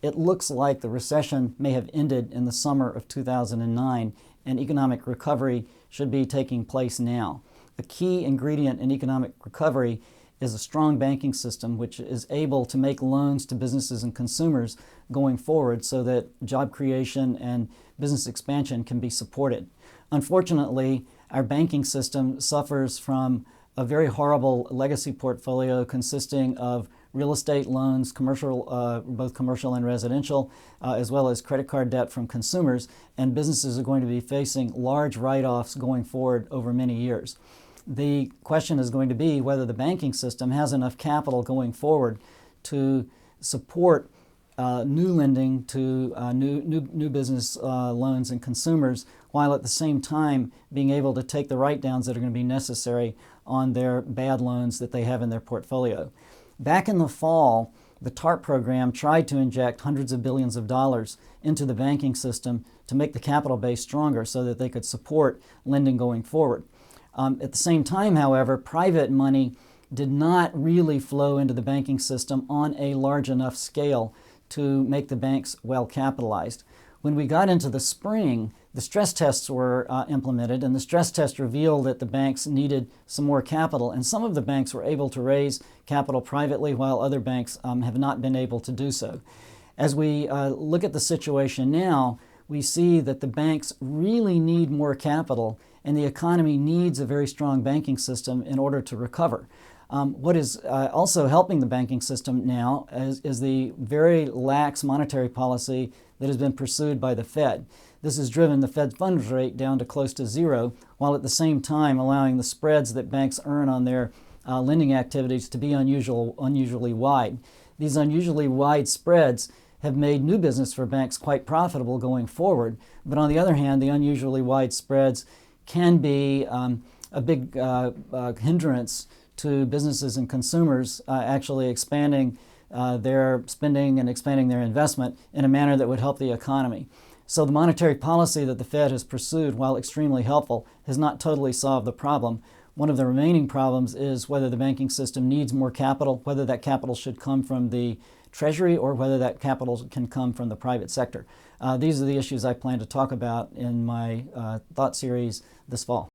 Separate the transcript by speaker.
Speaker 1: it looks like the recession may have ended in the summer of 2009, and economic recovery should be taking place now. A key ingredient in economic recovery is a strong banking system which is able to make loans to businesses and consumers going forward so that job creation and business expansion can be supported. Unfortunately, our banking system suffers from a very horrible legacy portfolio consisting of real estate loans, both commercial and residential, as well as credit card debt from consumers, and businesses are going to be facing large write-offs going forward over many years. The question is going to be whether the banking system has enough capital going forward to support new lending to new business loans and consumers, while at the same time being able to take the write-downs that are going to be necessary on their bad loans that they have in their portfolio. Back in the fall, the TARP program tried to inject hundreds of billions of dollars into the banking system to make the capital base stronger so that they could support lending going forward. At the same time, however, private money did not really flow into the banking system on a large enough scale to make the banks well capitalized. When we got into the spring, the stress tests were implemented, and the stress test revealed that the banks needed some more capital, and some of the banks were able to raise capital privately while other banks have not been able to do so. As we look at the situation now, we see that the banks really need more capital, and the economy needs a very strong banking system in order to recover. What is also helping the banking system now is the very lax monetary policy that has been pursued by the Fed. This has driven the Fed funds rate down to close to zero, while at the same time allowing the spreads that banks earn on their lending activities to be unusually wide. These unusually wide spreads have made new business for banks quite profitable going forward, but on the other hand, the unusually wide spreads can be a big hindrance to businesses and consumers actually expanding their spending and expanding their investment in a manner that would help the economy. So the monetary policy that the Fed has pursued, while extremely helpful, has not totally solved the problem. One of the remaining problems is whether the banking system needs more capital, whether that capital should come from the Treasury or whether that capital can come from the private sector. These are the issues I plan to talk about in my thought series this fall.